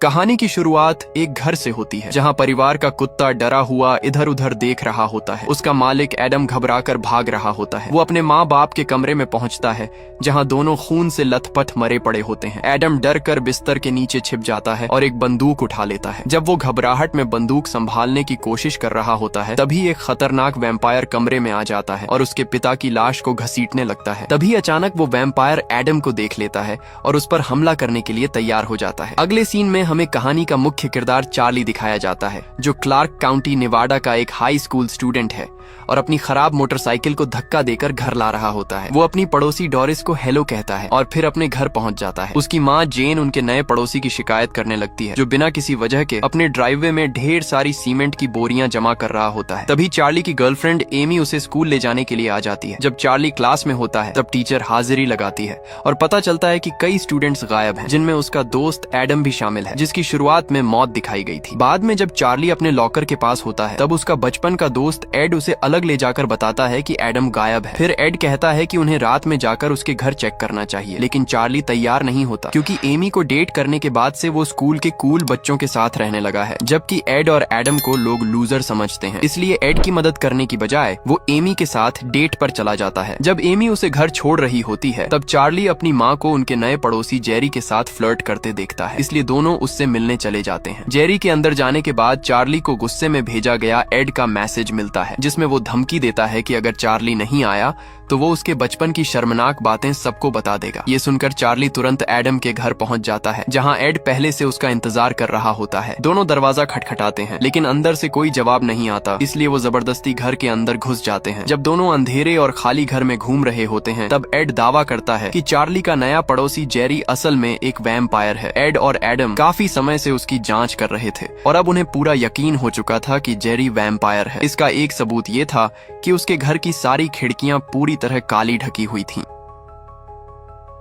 कहानी की शुरुआत एक घर से होती है जहां परिवार का कुत्ता डरा हुआ इधर उधर देख रहा होता है। उसका मालिक एडम घबराकर भाग रहा होता है। वो अपने माँ बाप के कमरे में पहुंचता है जहां दोनों खून से लथपथ मरे पड़े होते हैं। एडम डर कर बिस्तर के नीचे छिप जाता है और एक बंदूक उठा लेता है। जब वो घबराहट में बंदूक संभालने की कोशिश कर रहा होता है तभी एक खतरनाक वैम्पायर कमरे में आ जाता है और उसके पिता की लाश को घसीटने लगता है। तभी अचानक वो वैम्पायर एडम को देख लेता है और उस पर हमला करने के लिए तैयार हो जाता है। अगले सीन में हमें कहानी का मुख्य किरदार चार्ली दिखाया जाता है जो क्लार्क काउंटी नेवाडा का एक हाई स्कूल स्टूडेंट है और अपनी खराब मोटरसाइकिल को धक्का देकर घर ला रहा होता है। वो अपनी पड़ोसी डोरिस को हेलो कहता है और फिर अपने घर पहुंच जाता है। उसकी माँ जेन उनके नए पड़ोसी की शिकायत करने लगती है जो बिना किसी वजह के अपने ड्राइववे में ढेर सारी सीमेंट की बोरियां जमा कर रहा होता है। तभी चार्ली की गर्लफ्रेंड एमी उसे स्कूल ले जाने के लिए आ जाती है। जब चार्ली क्लास में होता है तब टीचर हाजिरी लगाती है और पता चलता है कि कई स्टूडेंट्स गायब हैं, जिनमें उसका दोस्त एडम भी शामिल है जिसकी शुरुआत में मौत दिखाई गई थी। बाद में जब चार्ली अपने लॉकर के पास होता है तब उसका बचपन का दोस्त एड उसे अलग ले जाकर बताता है कि एडम गायब है। फिर एड कहता है कि उन्हें रात में जाकर उसके घर चेक करना चाहिए, लेकिन चार्ली तैयार नहीं होता क्योंकि एमी को डेट करने के बाद से वो स्कूल के कूल बच्चों के साथ रहने लगा है, जबकि एड और एडम को लोग लूजर समझते हैं। इसलिए एड की मदद करने की बजाय वो एमी के साथ डेट पर चला जाता है। जब एमी उसे घर छोड़ रही होती है तब चार्ली अपनी माँ को उनके नए पड़ोसी जेरी के साथ फ्लर्ट करते देखता है, इसलिए दोनों उससे मिलने चले जाते हैं। जेरी के अंदर जाने के बाद चार्ली को गुस्से में भेजा गया एड का मैसेज मिलता है जिसमें वो धमकी देता है कि अगर चार्ली नहीं आया तो वो उसके बचपन की शर्मनाक बातें सबको बता देगा। ये सुनकर चार्ली तुरंत एडम के घर पहुंच जाता है जहां एड पहले से उसका इंतजार कर रहा होता है। दोनों दरवाजा खटखटाते हैं लेकिन अंदर से कोई जवाब नहीं आता, इसलिए वो जबरदस्ती घर के अंदर घुस जाते हैं। जब दोनों अंधेरे और खाली घर में घूम रहे होते हैं तब एड दावा करता है कि चार्ली का नया पड़ोसी जेरी असल में एक वैम्पायर है। एड और एडम काफी समय से उसकी जांच कर रहे थे और अब उन्हें पूरा यकीन हो चुका था कि जेरी वैम्पायर है। इसका एक सबूत ये था कि उसके घर की सारी खिड़कियां पूरी तरह काली ढकी हुई थीं।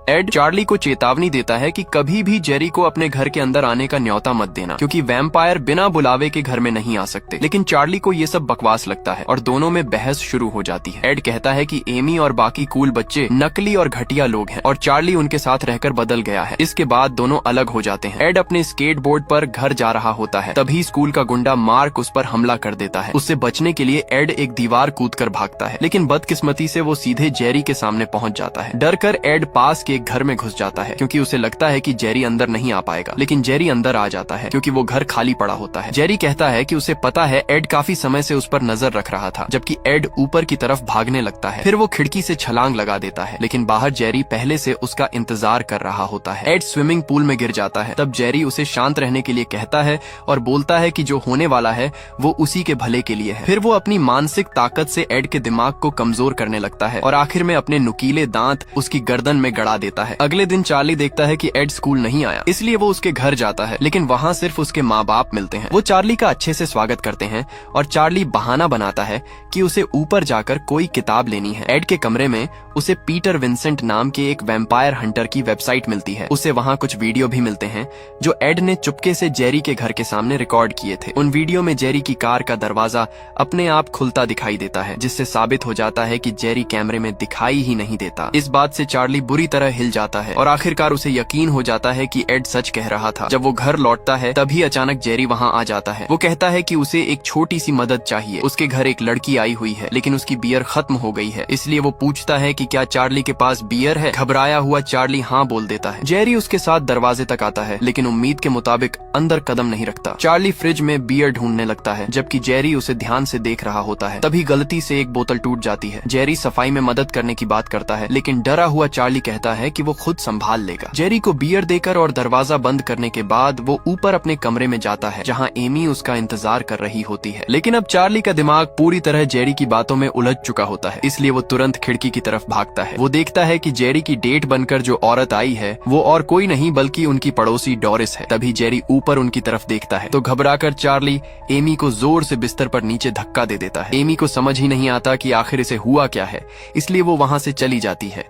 एड चार्ली को चेतावनी देता है कि कभी भी जेरी को अपने घर के अंदर आने का न्योता मत देना क्योंकि वैम्पायर बिना बुलावे के घर में नहीं आ सकते, लेकिन चार्ली को ये सब बकवास लगता है और दोनों में बहस शुरू हो जाती है। एड कहता है कि एमी और बाकी कूल बच्चे नकली और घटिया लोग हैं और चार्ली उनके साथ रहकर बदल गया है। इसके बाद दोनों अलग हो जाते हैं। एड अपने स्केट बोर्ड पर घर जा रहा होता है तभी स्कूल का गुंडा मार्क उस पर हमला कर देता है। उससे बचने के लिए एड एक दीवार कूदकर भागता है, लेकिन बदकिस्मती से वो सीधे जेरी के सामने पहुंच जाता है। डर कर एड पास के घर में घुस जाता है क्योंकि उसे लगता है कि जेरी अंदर नहीं आ पाएगा, लेकिन जेरी अंदर आ जाता है क्योंकि वो घर खाली पड़ा होता है। जेरी कहता है कि उसे पता है एड काफी समय से उस पर नजर रख रहा था, जबकि एड ऊपर की तरफ भागने लगता है। फिर वो खिड़की से छलांग लगा देता है, लेकिन बाहर जेरी पहले से उसका इंतजार कर रहा होता है। एड स्विमिंग पूल में गिर जाता है। तब जेरी उसे शांत रहने के लिए कहता है और बोलता है कि जो होने वाला है वो उसी के भले के लिए है। फिर वो अपनी मानसिक ताकत से एड के दिमाग को कमजोर करने लगता है और आखिर में अपने नुकीले दांत उसकी गर्दन में गड़ा देता है। अगले दिन चार्ली देखता है कि एड स्कूल नहीं आया, इसलिए वो उसके घर जाता है, लेकिन वहाँ सिर्फ उसके माँ बाप मिलते हैं। वो चार्ली का अच्छे से स्वागत करते हैं और चार्ली बहाना बनाता है कि उसे ऊपर जाकर कोई किताब लेनी है। एड के कमरे में उसे पीटर विंसेंट नाम के एक वैम्पायर हंटर की वेबसाइट मिलती है। उसे वहाँ कुछ वीडियो भी मिलते हैं जो एड ने चुपके से जेरी के घर के सामने रिकॉर्ड किए थे। उन वीडियो में जेरी की कार का दरवाजा अपने आप खुलता दिखाई देता है, जिससे साबित हो जाता है कि जेरी कैमरे में दिखाई ही नहीं देता। इस बात से चार्ली बुरी तरह हिल जाता है और आखिरकार उसे यकीन हो जाता है कि एड सच कह रहा था। जब वो घर लौटता है तभी अचानक जेरी वहाँ आ जाता है। वो कहता है कि उसे एक छोटी सी मदद चाहिए। उसके घर एक लड़की आई हुई है लेकिन उसकी बियर खत्म हो गई है, इसलिए वो पूछता है कि क्या चार्ली के पास बियर है। घबराया हुआ चार्ली हाँ बोल देता है। जेरी उसके साथ दरवाजे तक आता है लेकिन उम्मीद के मुताबिक अंदर कदम नहीं रखता। चार्ली फ्रिज में बियर ढूंढने लगता है जबकि जेरी उसे ध्यान से देख रहा होता है। तभी गलती से एक बोतल टूट जाती है। जेरी सफाई में मदद करने की बात करता है लेकिन डरा हुआ चार्ली कहता है कि वो खुद संभाल लेगा। जेरी को बियर देकर और दरवाजा बंद करने के बाद वो ऊपर अपने कमरे में जाता है जहां एमी उसका इंतजार कर रही होती है, लेकिन अब चार्ली का दिमाग पूरी तरह जेरी की बातों में उलझ चुका होता है, इसलिए वो तुरंत खिड़की की तरफ भागता है। वो देखता है कि जेरी की डेट बनकर जो औरत आई है वो और कोई नहीं बल्कि उनकी पड़ोसी डोरिस है। तभी जेरी ऊपर उनकी तरफ देखता है तो घबराकर चार्ली एमी को जोर से बिस्तर पर नीचे धक्का दे देता है। एमी को समझ ही नहीं आता कि आखिर इसे हुआ क्या है, इसलिए वो वहां से चली जाती है।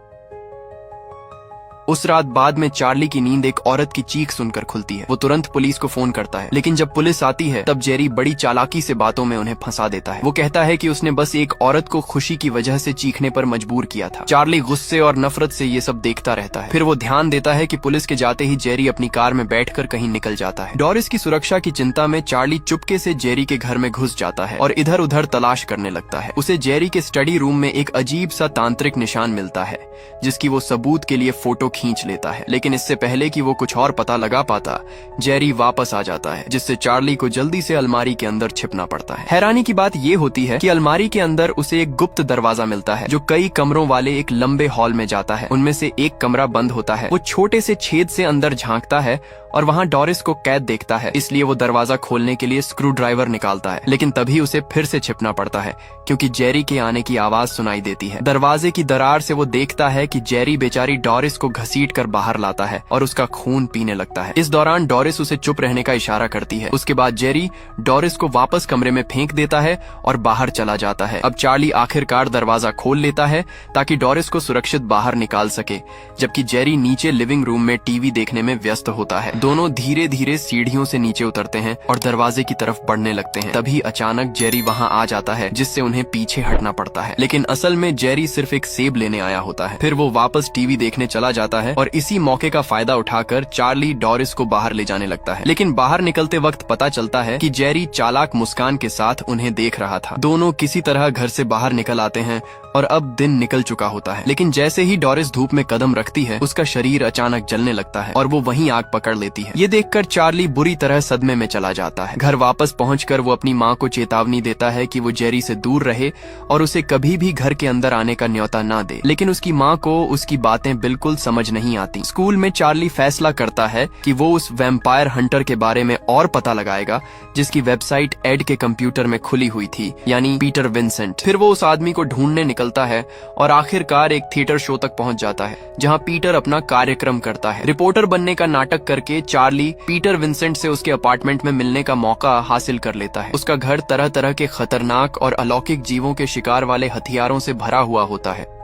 उस रात बाद में चार्ली की नींद एक औरत की चीख सुनकर खुलती है। वो तुरंत पुलिस को फोन करता है, लेकिन जब पुलिस आती है तब जेरी बड़ी चालाकी से बातों में उन्हें फंसा देता है। वो कहता है कि उसने बस एक औरत को खुशी की वजह से चीखने पर मजबूर किया था। चार्ली गुस्से और नफरत से ये सब देखता रहता है। फिर वो ध्यान देता है कि पुलिस के जाते ही जेरी अपनी कार में बैठकर कहीं निकल जाता है। डॉरिस की सुरक्षा की चिंता में चार्ली चुपके से जेरी के घर में घुस जाता है और इधर उधर तलाश करने लगता है। उसे जेरी के स्टडी रूम में एक अजीब सा तांत्रिक निशान मिलता है, जिसकी वो सबूत के लिए फोटो खींच लेता है। लेकिन इससे पहले कि वो कुछ और पता लगा पाता, जेरी वापस आ जाता है, जिससे चार्ली को जल्दी से अलमारी के अंदर छिपना पड़ता है। हैरानी की बात ये होती है कि अलमारी के अंदर उसे एक गुप्त दरवाजा मिलता है, जो कई कमरों वाले एक लंबे हॉल में जाता है। उनमें से एक कमरा बंद होता है। वो छोटे से छेद से अंदर झांकता है और वहाँ डॉरिस को कैद देखता है। इसलिए वो दरवाजा खोलने के लिए स्क्रू ड्राइवर निकालता है, लेकिन तभी उसे फिर से छिपना पड़ता है, क्योंकि जेरी के आने की आवाज सुनाई देती है। दरवाजे की दरार से वो देखता है कि जेरी बेचारी डॉरिस को घसीट कर बाहर लाता है और उसका खून पीने लगता है। इस दौरान डॉरिस उसे चुप रहने का इशारा करती है। उसके बाद जेरी डॉरिस को वापस कमरे में फेंक देता है और बाहर चला जाता है। अब चार्ली आखिरकार दरवाजा खोल लेता है ताकि डॉरिस को सुरक्षित बाहर निकाल सके, जबकि जेरी नीचे लिविंग रूम में टीवी देखने में व्यस्त होता है। दोनों धीरे धीरे सीढ़ियों से नीचे उतरते हैं और दरवाजे की तरफ बढ़ने लगते हैं। तभी अचानक जेरी वहां आ जाता है, जिससे उन्हें पीछे हटना पड़ता है। लेकिन असल में जेरी सिर्फ एक सेब लेने आया होता है। फिर वो वापस टीवी देखने चला जाता है और इसी मौके का फायदा उठाकर चार्ली डॉरिस को बाहर ले जाने लगता है। लेकिन बाहर निकलते वक्त पता चलता है कि जेरी चालाक मुस्कान के साथ उन्हें देख रहा था। दोनों किसी तरह घर से बाहर निकल आते हैं और अब दिन निकल चुका होता है। लेकिन जैसे ही डॉरिस धूप में कदम रखती है, उसका शरीर अचानक जलने लगता है और वो वहीं आग पकड़ लेती है। ये देखकर चार्ली बुरी तरह सदमे में चला जाता है। घर वापस पहुंचकर वो अपनी माँ को चेतावनी देता है कि वो जेरी से दूर रहे और उसे कभी भी घर के अंदर आने का न्योता ना दे। लेकिन उसकी माँ को उसकी बातें बिल्कुल समझ नहीं आती। स्कूल में चार्ली फैसला करता है कि वो उस वैम्पायर हंटर के बारे में और पता लगाएगा, जिसकी वेबसाइट एड के कंप्यूटर में खुली हुई थी, यानी पीटर विंसेंट। फिर वो उस आदमी को ढूंढने निकलता है और आखिरकार एक थिएटर शो तक पहुंच जाता है, जहां पीटर अपना कार्यक्रम करता है। रिपोर्टर बनने का नाटक करके चार्ली पीटर विंसेंट से उसके अपार्टमेंट में मिलने का मौका हासिल कर लेता है। उसका घर तरह तरह के खतरनाक और अलौकिक जीवों के शिकार वाले हथियारों से भरा हुआ होता है।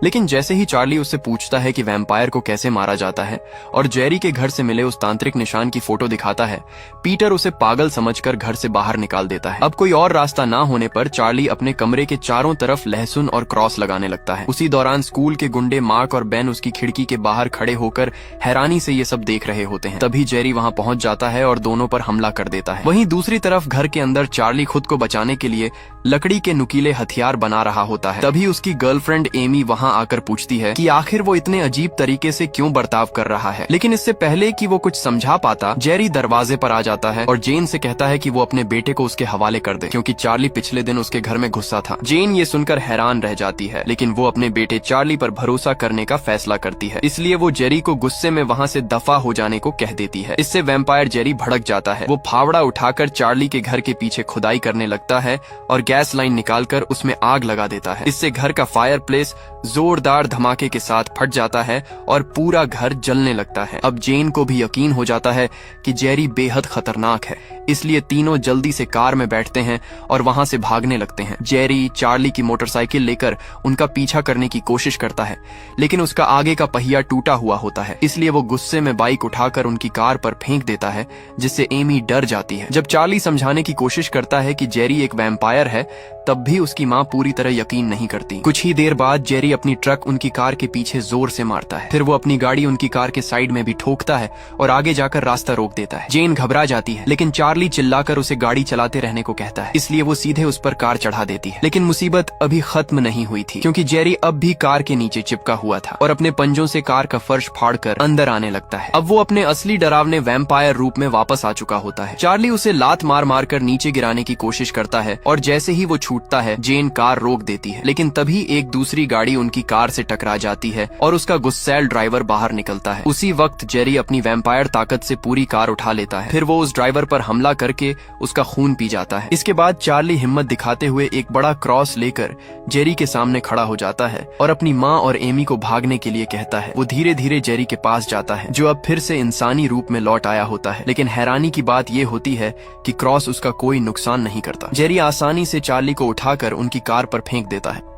लेकिन जैसे ही चार्ली उससे पूछता है कि वैम्पायर को कैसे मारा जाता है और जेरी के घर से मिले उस तांत्रिक निशान की फोटो दिखाता है, पीटर उसे पागल समझकर घर से बाहर निकाल देता है। अब कोई और रास्ता ना होने पर चार्ली अपने कमरे के चारों तरफ लहसुन और क्रॉस लगाने लगता है। उसी दौरान स्कूल के गुंडे मार्क और बेन उसकी खिड़की के बाहर खड़े होकर हैरानी से ये सब देख रहे होते हैं। तभी जेरी वहां पहुंच जाता है और दोनों पर हमला कर देता है। वहीं दूसरी तरफ घर के अंदर चार्ली खुद को बचाने के लिए लकड़ी के नुकीले हथियार बना रहा होता है। तभी उसकी गर्लफ्रेंड एमी वहां आकर पूछती है कि आखिर वो इतने अजीब तरीके से क्यों बर्ताव कर रहा है। लेकिन इससे पहले कि वो कुछ समझा पाता, जेरी दरवाजे पर आ जाता है और जेन से कहता है कि वो अपने बेटे को उसके हवाले कर दे, क्योंकि चार्ली पिछले दिन उसके घर में घुसा था। जेन ये सुनकर हैरान रह जाती है, लेकिन वो अपने बेटे चार्ली पर भरोसा करने का फैसला करती है। इसलिए वो जेरी को गुस्से में वहाँ से दफा हो जाने को कह देती है। इससे वैम्पायर जेरी भड़क जाता है। वो फावड़ा उठाकर चार्ली के घर के पीछे खुदाई करने लगता है और गैस लाइन निकालकर उसमें आग लगा देता है। इससे घर का फायर प्लेस जोरदार धमाके के साथ फट जाता है और पूरा घर जलने लगता है। अब जेन को भी यकीन हो जाता है कि जेरी बेहद खतरनाक है, इसलिए तीनों जल्दी से कार में बैठते हैं और वहां से भागने लगते हैं। जेरी चार्ली की मोटरसाइकिल लेकर उनका पीछा करने की कोशिश करता है, लेकिन उसका आगे का पहिया टूटा हुआ होता है। इसलिए वो गुस्से में बाइक उठाकर उनकी कार पर फेंक देता है, जिससे एमी डर जाती है। जब चार्ली समझाने की कोशिश करता है कि जेरी एक वैम्पायर है, तब भी उसकी माँ पूरी तरह यकीन नहीं करती। कुछ ही देर बाद जेरी अपनी ट्रक उनकी कार के पीछे जोर से मारता है। फिर वो अपनी गाड़ी उनकी कार के साइड में भी ठोकता है और आगे जाकर रास्ता रोक देता है। जेन घबरा जाती है, लेकिन चार्ली चिल्लाकर उसे गाड़ी चलाते रहने को कहता है, इसलिए वो सीधे उस पर कार चढ़ा देती है। लेकिन मुसीबत अभी खत्म नहीं हुई थी, क्योंकि जेरी अब भी कार के नीचे चिपका हुआ था और अपने पंजों से कार का फर्श फाड़कर अंदर आने लगता है। अब वो अपने असली डरावने वैम्पायर रूप में वापस आ चुका होता है। चार्ली उसे लात मार मार कर नीचे गिराने की कोशिश करता है और जैसे ही वो छूटता है, जेन कार रोक देती है। लेकिन तभी एक दूसरी गाड़ी उनकी कार से टकरा जाती है और उसका गुस्सैल ड्राइवर बाहर निकलता है। उसी वक्त जेरी अपनी वैम्पायर ताकत से पूरी कार उठा लेता है। फिर वो उस ड्राइवर पर हमला करके उसका खून पी जाता है। इसके बाद चार्ली हिम्मत दिखाते हुए एक बड़ा क्रॉस लेकर जेरी के सामने खड़ा हो जाता है और अपनी माँ और एमी को भागने के लिए कहता है। वो धीरे धीरे जेरी के पास जाता है, जो अब फिर से इंसानी रूप में लौट आया होता है। लेकिन हैरानी की बात ये होती है कि क्रॉस उसका कोई नुकसान नहीं करता। जेरी आसानी से चार्ली को उठाकर उनकी कार पर फेंक देता है।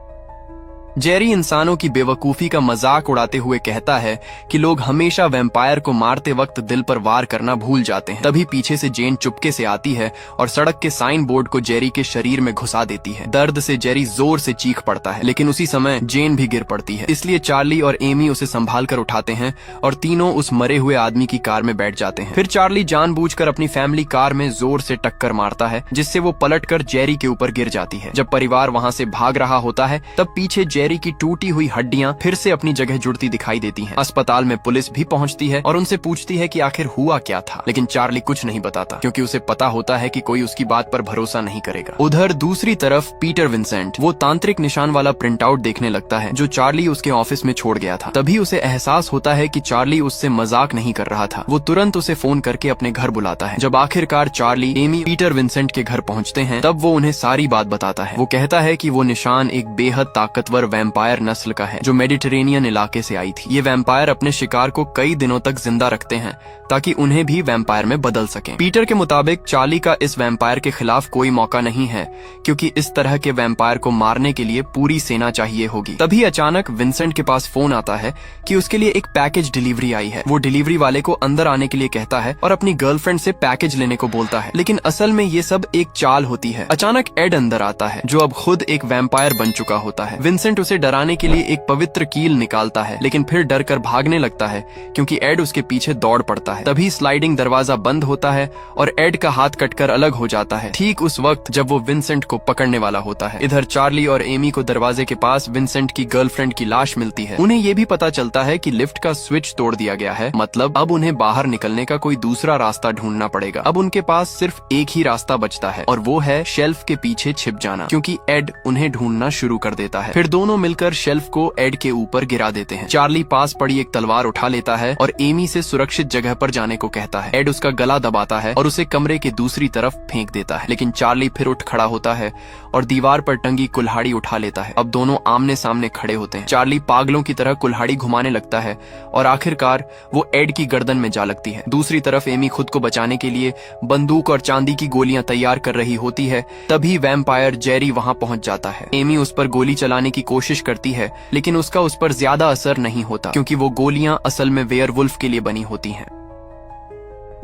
जेरी इंसानों की बेवकूफी का मजाक उड़ाते हुए कहता है कि लोग हमेशा वैम्पायर को मारते वक्त दिल पर वार करना भूल जाते हैं। तभी पीछे से जेन चुपके से आती है और सड़क के साइन बोर्ड को जेरी के शरीर में घुसा देती है। दर्द से जेरी जोर से चीख पड़ता है, लेकिन उसी समय जेन भी गिर पड़ती है। इसलिए चार्ली और एमी उसे संभाल कर उठाते हैं और तीनों उस मरे हुए आदमी की कार में बैठ जाते हैं। फिर चार्ली जानबूझकर अपनी फैमिली कार में जोर से टक्कर मारता है, जिससे वो पलटकर जेरी के ऊपर गिर जाती है। जब परिवार वहाँ से भाग रहा होता है तब पीछे जेरी की टूटी हुई हड्डियां फिर से अपनी जगह जुड़ती दिखाई देती हैं। अस्पताल में पुलिस भी पहुंचती है और उनसे पूछती है कि आखिर हुआ क्या था, लेकिन चार्ली कुछ नहीं बताता क्योंकि उसे पता होता है कि कोई उसकी बात पर भरोसा नहीं करेगा। उधर दूसरी तरफ पीटर विंसेंट वो तांत्रिक निशान वाला प्रिंट आउट देखने लगता है जो चार्ली उसके ऑफिस में छोड़ गया था। तभी उसे एहसास होता है कि चार्ली उससे मजाक नहीं कर रहा था। वो तुरंत उसे फोन करके अपने घर बुलाता है। जब आखिरकार चार्ली, एमी, पीटर विंसेंट के घर पहुंचते हैं तब वो उन्हें सारी बात बताता है। वो कहता है कि वो निशान एक बेहद ताकतवर वैम्पायर नस्ल का है जो मेडिटेरेनियन इलाके से आई थी। ये वैम्पायर अपने शिकार को कई दिनों तक जिंदा रखते हैं ताकि उन्हें भी वैम्पायर में बदल सकें। पीटर के मुताबिक चार्ली का इस वैम्पायर के खिलाफ कोई मौका नहीं है क्योंकि इस तरह के वैम्पायर को मारने के लिए पूरी सेना चाहिए होगी। तभी अचानक विंसेंट के पास फोन आता है कि उसके लिए एक पैकेज डिलीवरी आई है। वो डिलीवरी वाले को अंदर आने के लिए कहता है और अपनी गर्लफ्रेंड से पैकेज लेने को बोलता है, लेकिन असल में ये सब एक चाल होती है। अचानक एड अंदर आता है जो अब खुद एक वैम्पायर बन चुका होता है। विंसेंट उसे डराने के लिए एक पवित्र कील निकालता है, लेकिन फिर डर कर भागने लगता है क्योंकि एड उसके पीछे दौड़ पड़ता है। तभी स्लाइडिंग दरवाजा बंद होता है और एड का हाथ कटकर अलग हो जाता है, ठीक उस वक्त जब वो विंसेंट को पकड़ने वाला होता है। इधर चार्ली और एमी को दरवाजे के पास विंसेंट की गर्लफ्रेंड की लाश मिलती है। उन्हें ये भी पता चलता है कि लिफ्ट का स्विच तोड़ दिया गया है, मतलब अब उन्हें बाहर निकलने का कोई दूसरा रास्ता ढूंढना पड़ेगा। अब उनके पास सिर्फ एक ही रास्ता बचता है और वो है शेल्फ के पीछे छिप जाना, क्योंकि एड उन्हें ढूंढना शुरू कर देता है। फिर दोनों मिलकर शेल्फ को एड के ऊपर गिरा देते हैं। चार्ली पास पड़ी एक तलवार उठा लेता है और एमी से सुरक्षित जगह पर जाने को कहता है। एड उसका गला दबाता है और उसे कमरे के दूसरी तरफ फेंक देता है, लेकिन चार्ली फिर उठ खड़ा होता है और दीवार पर टंगी कुल्हाड़ी उठा लेता है। अब दोनों आमने सामने खड़े होते हैं। चार्ली पागलों की तरह कुल्हाड़ी घुमाने लगता है और आखिरकार वो एड की गर्दन में जा लगती है। दूसरी तरफ एमी खुद को बचाने के लिए बंदूक और चांदी की गोलियां तैयार कर रही होती है। तभी वैम्पायर जेरी वहां पहुंच जाता है। एमी उस पर गोली चलाने की कोशिश करती है, लेकिन उसका उस पर ज्यादा असर नहीं होता क्योंकि वो गोलियां असल में वेयरवुल्फ के लिए बनी होती हैं।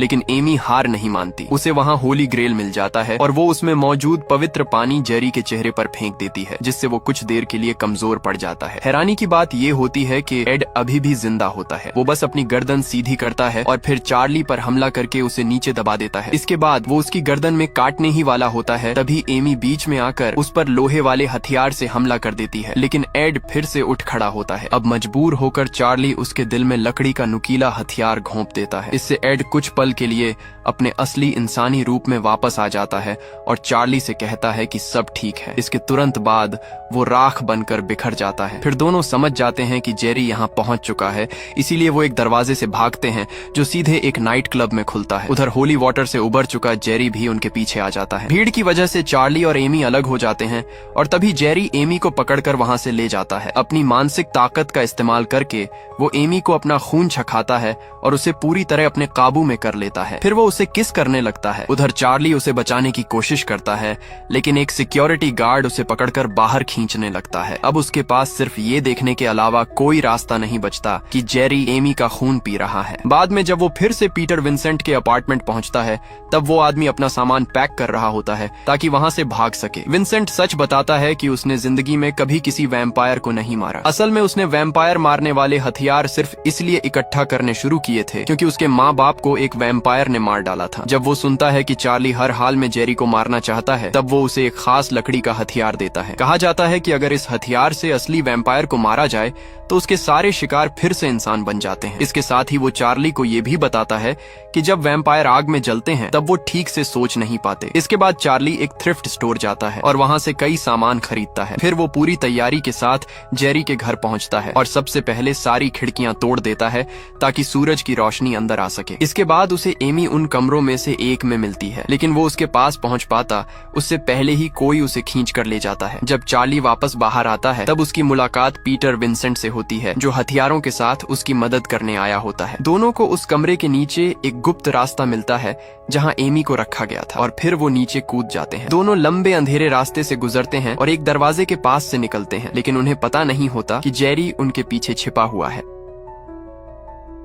लेकिन एमी हार नहीं मानती। उसे वहाँ होली ग्रेल मिल जाता है और वो उसमें मौजूद पवित्र पानी जेरी के चेहरे पर फेंक देती है, जिससे वो कुछ देर के लिए कमजोर पड़ जाता है। हैरानी की बात ये होती है कि एड अभी भी जिंदा होता है। वो बस अपनी गर्दन सीधी करता है और फिर चार्ली पर हमला करके उसे नीचे दबा देता है। इसके बाद वो उसकी गर्दन में काटने ही वाला होता है, तभी एमी बीच में आकर उस पर लोहे वाले हथियार से हमला कर देती है, लेकिन एड फिर से उठ खड़ा होता है। अब मजबूर होकर चार्ली उसके दिल में लकड़ी का नुकीला हथियार घोंप देता है। इससे एड कुछ पल के लिए अपने असली इंसानी रूप में वापस आ जाता है और चार्ली से कहता है कि सब ठीक है। इसके तुरंत बाद वो राख बनकर बिखर जाता है। फिर दोनों समझ जाते हैं कि जेरी यहाँ पहुंच चुका है, इसीलिए वो एक दरवाजे से भागते हैं जो सीधे एक नाइट क्लब में खुलता है। उधर होली वाटर से उबर चुका जेरी भी उनके पीछे आ जाता है। भीड़ की वजह से चार्ली और एमी अलग हो जाते हैं और तभी जेरी एमी को पकड़कर वहां से ले जाता है। अपनी मानसिक ताकत का इस्तेमाल करके वो एमी को अपना खून छकाता है और उसे पूरी तरह अपने काबू में कर लेता है। फिर वो उसे किस करने लगता है। उधर चार्ली उसे बचाने की कोशिश करता है, लेकिन एक सिक्योरिटी गार्ड उसे पकड़कर बाहर खींचने लगता है। अब उसके पास सिर्फ ये देखने के अलावा कोई रास्ता नहीं बचता कि जेरी एमी का खून पी रहा है। बाद में जब वो फिर से पीटर विंसेंट के अपार्टमेंट पहुंचता है तब वो आदमी अपना सामान पैक कर रहा होता है ताकि वहां से भाग सके। विंसेंट सच बताता है कि उसने जिंदगी में कभी किसी वैम्पायर को नहीं मारा। असल में उसने वैम्पायर मारने वाले हथियार सिर्फ इसलिए इकट्ठा करने शुरू किए थे क्योंकि उसके माँ बाप को एक वैम्पायर ने मार डाला था। जब वो सुनता है कि चार्ली हर हाल में जेरी को मारना चाहता है तब वो उसे एक खास लकड़ी का हथियार देता है। कहा जाता है कि अगर इस हथियार से असली वैम्पायर को मारा जाए तो उसके सारे शिकार फिर से इंसान बन जाते हैं। इसके साथ ही वो चार्ली को ये भी बताता है कि जब वैम्पायर आग में जलते हैं तब वो ठीक से सोच नहीं पाते। इसके बाद चार्ली एक थ्रिफ्ट स्टोर जाता है और वहाँ से कई सामान खरीदता है। फिर वो पूरी तैयारी के साथ जेरी के घर पहुँचता है और सबसे पहले सारी खिड़कियां तोड़ देता है ताकि सूरज की रोशनी अंदर आ सके। इसके बाद उसे एमी उन कमरों में से एक में मिलती है, लेकिन वो उसके पास पहुंच पाता उससे पहले ही कोई उसे खींच कर ले जाता है। जब चार्ली वापस बाहर आता है तब उसकी मुलाकात पीटर विंसेंट से होती है, जो हथियारों के साथ उसकी मदद करने आया होता है। दोनों को उस कमरे के नीचे एक गुप्त रास्ता मिलता है जहां एमी को रखा गया था, और फिर वो नीचे कूद जाते हैं। दोनों लंबे अंधेरे रास्ते से गुजरते हैं और एक दरवाजे के पास से निकलते हैं, लेकिन उन्हें पता नहीं होता कि जेरी उनके पीछे छिपा हुआ है।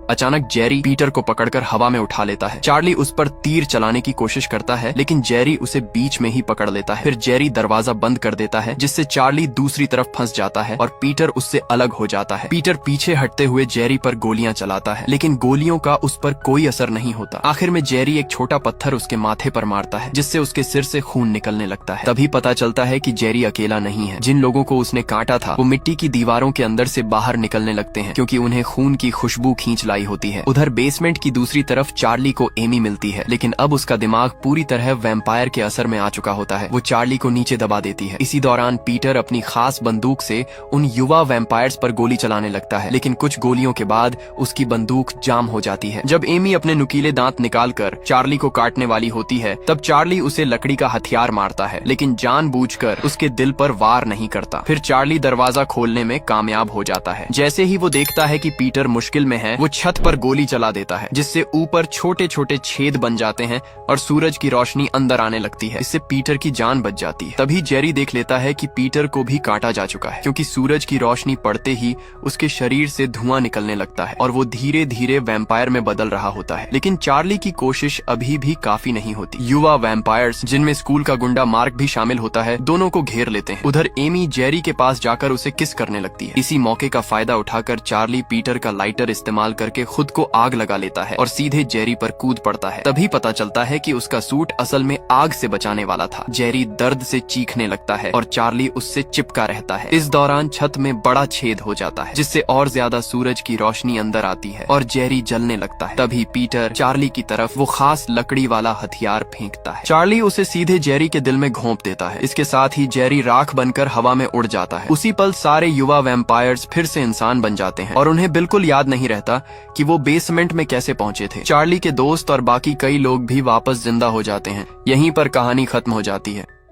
अचानक जेरी पीटर को पकड़कर हवा में उठा लेता है। चार्ली उस पर तीर चलाने की कोशिश करता है, लेकिन जेरी उसे बीच में ही पकड़ लेता है। फिर जेरी दरवाजा बंद कर देता है, जिससे चार्ली दूसरी तरफ फंस जाता है और पीटर उससे अलग हो जाता है। पीटर पीछे हटते हुए जेरी पर गोलियां चलाता है, लेकिन गोलियों का उस पर कोई असर नहीं होता। आखिर में जेरी एक छोटा पत्थर उसके माथे पर मारता है, जिससे उसके सिर से खून निकलने लगता है। तभी पता चलता है कि जेरी अकेला नहीं है। जिन लोगों को उसने काटा था वो मिट्टी की दीवारों के अंदर से बाहर निकलने लगते हैं, क्योंकि उन्हें खून की खुशबू खींच लाई होती है। उधर बेसमेंट की दूसरी तरफ चार्ली को एमी मिलती है, लेकिन अब उसका दिमाग पूरी तरह वैम्पायर के असर में आ चुका होता है। वो चार्ली को नीचे दबा देती है। इसी दौरान पीटर अपनी खास बंदूक से उन युवा वैम्पायर्स पर गोली चलाने लगता है, लेकिन कुछ गोलियों के बाद उसकी बंदूक जाम हो जाती है। जब एमी अपने नुकीले दांत निकालकर चार्ली को काटने वाली होती है तब चार्ली उसे लकड़ी का हथियार मारता है, लेकिन जानबूझकर उसके दिल पर वार नहीं करता। फिर चार्ली दरवाजा खोलने में कामयाब हो जाता है। जैसे ही वो देखता है कि पीटर मुश्किल में है, वो छत पर गोली चला देता है, जिससे ऊपर छोटे छोटे छेद बन जाते हैं और सूरज की रोशनी अंदर आने लगती है। इससे पीटर की जान बच जाती है। तभी जेरी देख लेता है कि पीटर को भी काटा जा चुका है, क्योंकि सूरज की रोशनी पड़ते ही उसके शरीर से धुआं निकलने लगता है और वो धीरे धीरे वैम्पायर में बदल रहा होता है। लेकिन चार्ली की कोशिश अभी भी काफी नहीं होती। युवा वैम्पायर्स, जिनमें स्कूल का गुंडा मार्क भी शामिल होता है, दोनों को घेर लेते हैं। उधर एमी जेरी के पास जाकर उसे किस करने लगती है। इसी मौके का फायदा उठाकर चार्ली पीटर का लाइटर इस्तेमाल करके खुद को आग लगा लेता है और सीधे जेरी पर कूद पड़ता है। तभी पता चलता है कि उसका सूट असल में आग से बचाने वाला था। जेरी दर्द से चीखने लगता है और चार्ली उससे चिपका रहता है। इस दौरान छत में बड़ा छेद हो जाता है, जिससे और ज्यादा सूरज की रोशनी अंदर आती है और जेरी जलने लगता है। तभी पीटर चार्ली की तरफ वो खास लकड़ी वाला हथियार फेंकता है। चार्ली उसे सीधे जेरी के दिल में घोंप देता है। इसके साथ ही जेरी राख बनकर हवा में उड़ जाता है। उसी पल सारे युवा वैम्पायर्स फिर से इंसान बन जाते हैं और उन्हें बिल्कुल याद नहीं रहता कि वो बेसमेंट में कैसे पहुंचे थे। चार्ली के दोस्त और बाकी कई लोग भी वापस जिंदा हो जाते हैं। यहीं पर कहानी खत्म हो जाती है।